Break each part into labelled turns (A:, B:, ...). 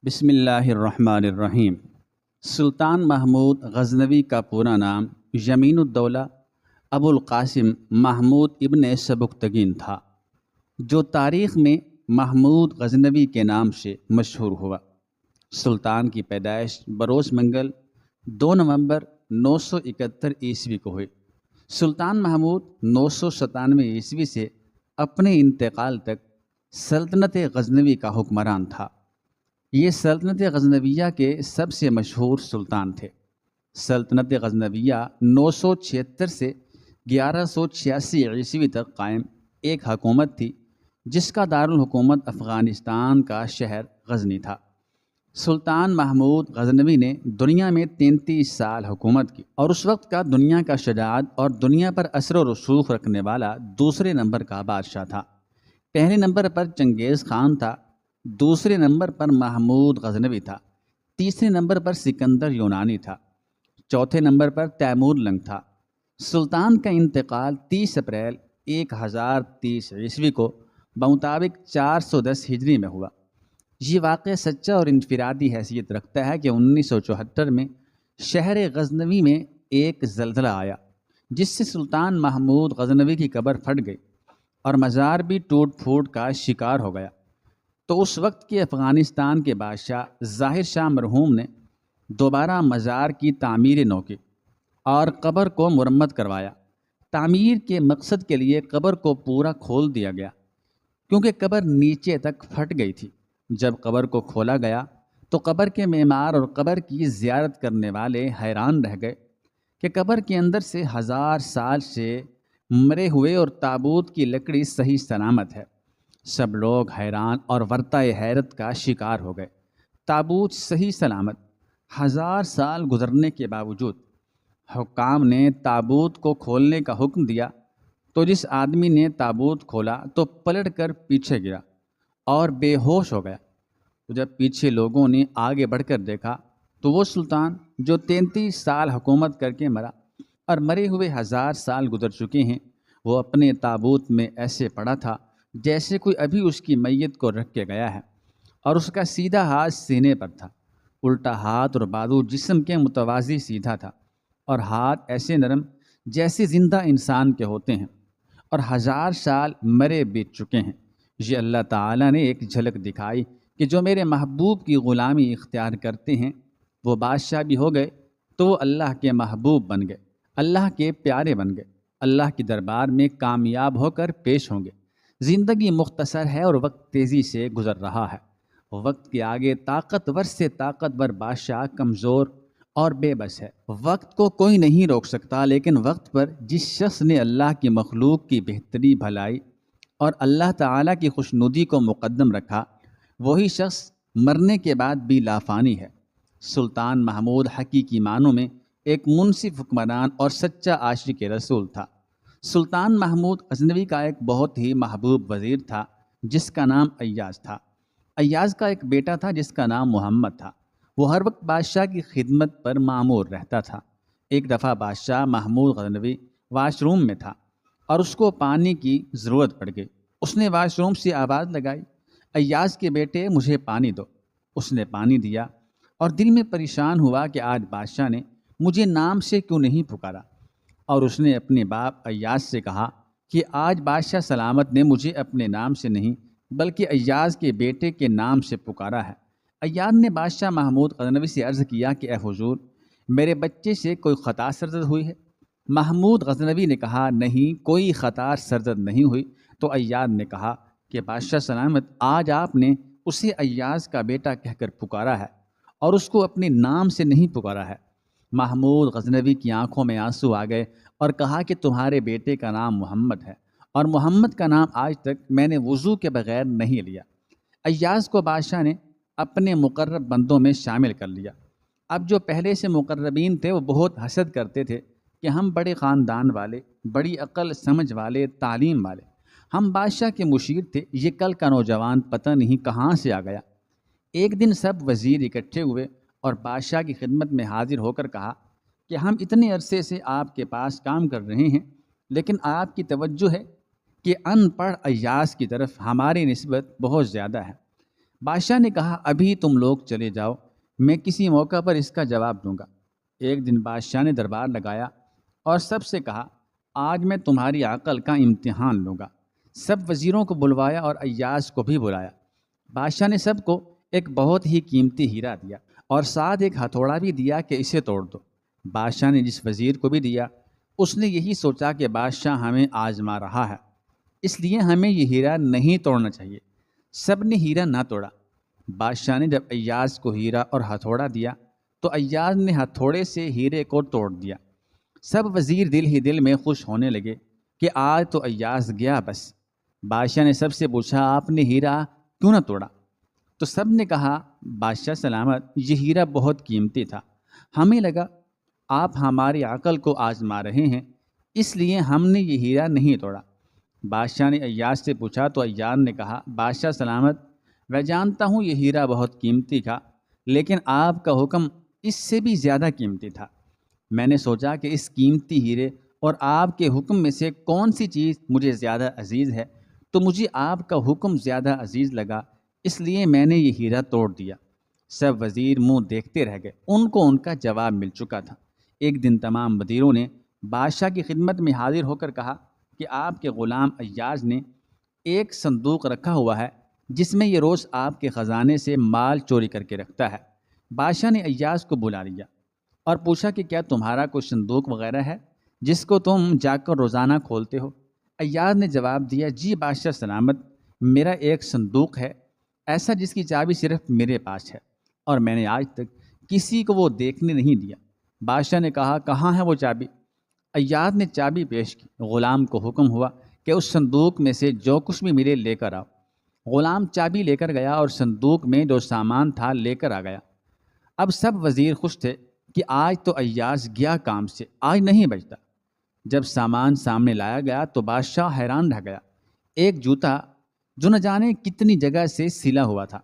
A: بسم اللہ الرحمن الرحیم۔ سلطان محمود غزنوی کا پورا نام یمین الدولہ ابو القاسم محمود ابن سبکتگین تھا، جو تاریخ میں محمود غزنوی کے نام سے مشہور ہوا۔ سلطان کی پیدائش بروز منگل 2 نومبر 971 عیسوی کو ہوئی۔ سلطان محمود 997 عیسوی سے اپنے انتقال تک سلطنت غزنوی کا حکمران تھا۔ یہ سلطنت غزنویہ کے سب سے مشہور سلطان تھے۔ سلطنت غزنویہ 976 سے 1186 عیسوی تک قائم ایک حکومت تھی، جس کا دارالحکومت افغانستان کا شہر غزنی تھا۔ سلطان محمود غزنوی نے دنیا میں 33 سال حکومت کی اور اس وقت کا دنیا کا شجاعت اور دنیا پر اثر و رسوخ رکھنے والا دوسرے نمبر کا بادشاہ تھا۔ پہلے نمبر پر چنگیز خان تھا، دوسرے نمبر پر محمود غزنوی تھا، تیسرے نمبر پر سکندر یونانی تھا، چوتھے نمبر پر تیمور لنگ تھا۔ سلطان کا انتقال 30 اپریل 1030 عیسوی کو بمطابق 410 ہجری میں ہوا۔ یہ واقعہ سچا اور انفرادی حیثیت رکھتا ہے کہ 1974 میں شہر غزنوی میں ایک زلزلہ آیا، جس سے سلطان محمود غزنوی کی قبر پھٹ گئی اور مزار بھی ٹوٹ پھوٹ کا شکار ہو گیا۔ تو اس وقت کے افغانستان کے بادشاہ ظاہر شاہ مرحوم نے دوبارہ مزار کی تعمیر نو کی اور قبر کو مرمت کروایا۔ تعمیر کے مقصد کے لیے قبر کو پورا کھول دیا گیا، کیونکہ قبر نیچے تک پھٹ گئی تھی۔ جب قبر کو کھولا گیا تو قبر کے معمار اور قبر کی زیارت کرنے والے حیران رہ گئے کہ قبر کے اندر سے 1000 سال سے مرے ہوئے اور تابوت کی لکڑی صحیح سلامت ہے۔ سب لوگ حیران اور ورطۂ حیرت کا شکار ہو گئے۔ تابوت صحیح سلامت 1000 سال گزرنے کے باوجود حکام نے تابوت کو کھولنے کا حکم دیا، تو جس آدمی نے تابوت کھولا تو پلٹ کر پیچھے گرا اور بے ہوش ہو گیا۔ تو جب پیچھے لوگوں نے آگے بڑھ کر دیکھا تو وہ سلطان جو 33 سال حکومت کر کے مرا اور مرے ہوئے 1000 سال گزر چکے ہیں، وہ اپنے تابوت میں ایسے پڑا تھا جیسے کوئی ابھی اس کی میت کو رکھ کے گیا ہے، اور اس کا سیدھا ہاتھ سینے پر تھا، الٹا ہاتھ اور بازو جسم کے متوازی سیدھا تھا، اور ہاتھ ایسے نرم جیسے زندہ انسان کے ہوتے ہیں، اور 1000 سال مرے بیت چکے ہیں۔ یہ اللہ تعالیٰ نے ایک جھلک دکھائی کہ جو میرے محبوب کی غلامی اختیار کرتے ہیں وہ بادشاہ بھی ہو گئے تو وہ اللہ کے محبوب بن گئے، اللہ کے پیارے بن گئے، اللہ کے دربار میں کامیاب ہو کر پیش ہوں گے۔ زندگی مختصر ہے اور وقت تیزی سے گزر رہا ہے۔ وقت کے آگے طاقتور سے طاقتور بادشاہ کمزور اور بے بس ہے۔ وقت کو کوئی نہیں روک سکتا، لیکن وقت پر جس شخص نے اللہ کی مخلوق کی بہتری بھلائی اور اللہ تعالیٰ کی خوشنودی کو مقدم رکھا، وہی شخص مرنے کے بعد بھی لافانی ہے۔ سلطان محمود حقیقی معنوں میں ایک منصف حکمران اور سچا عاشق رسول تھا۔ سلطان محمود غزنوی کا ایک بہت ہی محبوب وزیر تھا جس کا نام ایاز تھا۔ ایاز کا ایک بیٹا تھا جس کا نام محمد تھا۔ وہ ہر وقت بادشاہ کی خدمت پر مامور رہتا تھا۔ ایک دفعہ بادشاہ محمود غزنوی واش روم میں تھا اور اس کو پانی کی ضرورت پڑ گئی۔ اس نے واش روم سے آواز لگائی، ایاز کے بیٹے مجھے پانی دو۔ اس نے پانی دیا اور دل میں پریشان ہوا کہ آج بادشاہ نے مجھے نام سے کیوں نہیں پکارا، اور اس نے اپنے باپ ایاز سے کہا کہ آج بادشاہ سلامت نے مجھے اپنے نام سے نہیں بلکہ ایاز کے بیٹے کے نام سے پکارا ہے۔ ایاز نے بادشاہ محمود غزنوی سے عرض کیا کہ اے حضور، میرے بچے سے کوئی خطا سرزد ہوئی ہے؟ محمود غزنوی نے کہا نہیں، کوئی خطا سرزد نہیں ہوئی۔ تو ایاز نے کہا کہ بادشاہ سلامت، آج آپ نے اسے ایاز کا بیٹا کہہ کر پکارا ہے اور اس کو اپنے نام سے نہیں پکارا ہے۔ محمود غزنوی کی آنکھوں میں آنسو آ گئے اور کہا کہ تمہارے بیٹے کا نام محمد ہے اور محمد کا نام آج تک میں نے وضو کے بغیر نہیں لیا۔ ایاز کو بادشاہ نے اپنے مقرب بندوں میں شامل کر لیا۔ اب جو پہلے سے مقربین تھے وہ بہت حسد کرتے تھے کہ ہم بڑے خاندان والے، بڑی عقل سمجھ والے، تعلیم والے، ہم بادشاہ کے مشیر تھے، یہ کل کا نوجوان پتہ نہیں کہاں سے آ گیا۔ ایک دن سب وزیر اکٹھے ہوئے اور بادشاہ کی خدمت میں حاضر ہو کر کہا کہ ہم اتنے عرصے سے آپ کے پاس کام کر رہے ہیں، لیکن آپ کی توجہ ہے کہ ان پڑھ ایاز کی طرف ہماری نسبت بہت زیادہ ہے۔ بادشاہ نے کہا ابھی تم لوگ چلے جاؤ، میں کسی موقع پر اس کا جواب دوں گا۔ ایک دن بادشاہ نے دربار لگایا اور سب سے کہا آج میں تمہاری عقل کا امتحان لوں گا۔ سب وزیروں کو بلوایا اور ایاز کو بھی بلایا۔ بادشاہ نے سب کو ایک بہت ہی قیمتی ہیرا دیا اور ساتھ ایک ہتھوڑا بھی دیا کہ اسے توڑ دو۔ بادشاہ نے جس وزیر کو بھی دیا اس نے یہی سوچا کہ بادشاہ ہمیں آزما رہا ہے، اس لیے ہمیں یہ ہیرا نہیں توڑنا چاہیے۔ سب نے ہیرا نہ توڑا۔ بادشاہ نے جب ایاز کو ہیرا اور ہتھوڑا دیا تو ایاز نے ہتھوڑے سے ہیرے کو توڑ دیا۔ سب وزیر دل ہی دل میں خوش ہونے لگے کہ آج تو ایاز گیا بس۔ بادشاہ نے سب سے پوچھا آپ نے ہیرا کیوں نہ توڑا؟ تو سب نے کہا بادشاہ سلامت، یہ ہیرا بہت قیمتی تھا، ہمیں لگا آپ ہماری عقل کو آزما رہے ہیں، اس لیے ہم نے یہ ہیرا نہیں توڑا۔ بادشاہ نے ایاز سے پوچھا تو ایاز نے کہا بادشاہ سلامت، میں جانتا ہوں یہ ہیرا بہت قیمتی تھا، لیکن آپ کا حکم اس سے بھی زیادہ قیمتی تھا۔ میں نے سوچا کہ اس قیمتی ہیرے اور آپ کے حکم میں سے کون سی چیز مجھے زیادہ عزیز ہے، تو مجھے آپ کا حکم زیادہ عزیز لگا، اس لیے میں نے یہ ہیرا توڑ دیا۔ سب وزیر منہ دیکھتے رہ گئے، ان کو ان کا جواب مل چکا تھا۔ ایک دن تمام وزیروں نے بادشاہ کی خدمت میں حاضر ہو کر کہا کہ آپ کے غلام ایاز نے ایک صندوق رکھا ہوا ہے جس میں یہ روز آپ کے خزانے سے مال چوری کر کے رکھتا ہے۔ بادشاہ نے ایاز کو بلا لیا اور پوچھا کہ کیا تمہارا کوئی صندوق وغیرہ ہے جس کو تم جا کر روزانہ کھولتے ہو؟ ایاز نے جواب دیا جی بادشاہ سلامت، میرا ایک صندوق ہے ایسا جس کی چابی صرف میرے پاس ہے اور میں نے آج تک کسی کو وہ دیکھنے نہیں دیا۔ بادشاہ نے کہا کہاں ہے وہ چابی؟ ایاز نے چابی پیش کی۔ غلام کو حکم ہوا کہ اس صندوق میں سے جو کچھ بھی ملے لے کر آؤ۔ غلام چابی لے کر گیا اور صندوق میں جو سامان تھا لے کر آ گیا۔ اب سب وزیر خوش تھے کہ آج تو ایاز گیا کام سے، آج نہیں بچتا۔ جب سامان سامنے لایا گیا تو بادشاہ حیران رہ گیا۔ ایک جوتا جو نہ جانے کتنی جگہ سے سلا ہوا تھا،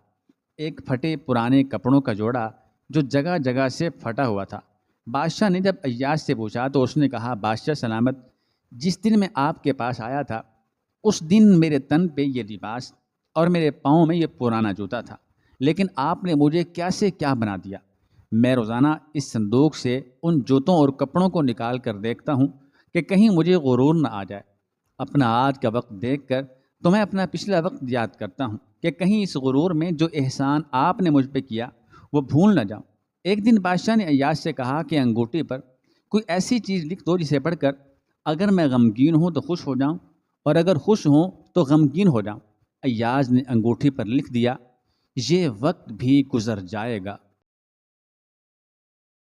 A: ایک پھٹے پرانے کپڑوں کا جوڑا جو جگہ جگہ سے پھٹا ہوا تھا۔ بادشاہ نے جب ایاز سے پوچھا تو اس نے کہا بادشاہ سلامت، جس دن میں آپ کے پاس آیا تھا اس دن میرے تن پہ یہ لباس اور میرے پاؤں میں یہ پرانا جوتا تھا، لیکن آپ نے مجھے کیا سے کیا بنا دیا۔ میں روزانہ اس صندوق سے ان جوتوں اور کپڑوں کو نکال کر دیکھتا ہوں کہ کہیں مجھے غرور نہ آ جائے۔ اپنا آج کا وقت دیکھ کر تو میں اپنا پچھلا وقت یاد کرتا ہوں کہ کہیں اس غرور میں جو احسان آپ نے مجھ پہ کیا وہ بھول نہ جاؤں۔ ایک دن بادشاہ نے ایاز سے کہا کہ انگوٹھی پر کوئی ایسی چیز لکھ دو جسے پڑھ کر اگر میں غمگین ہوں تو خوش ہو جاؤں اور اگر خوش ہوں تو غمگین ہو جاؤں۔ ایاز نے انگوٹھی پر لکھ دیا یہ وقت بھی گزر جائے گا۔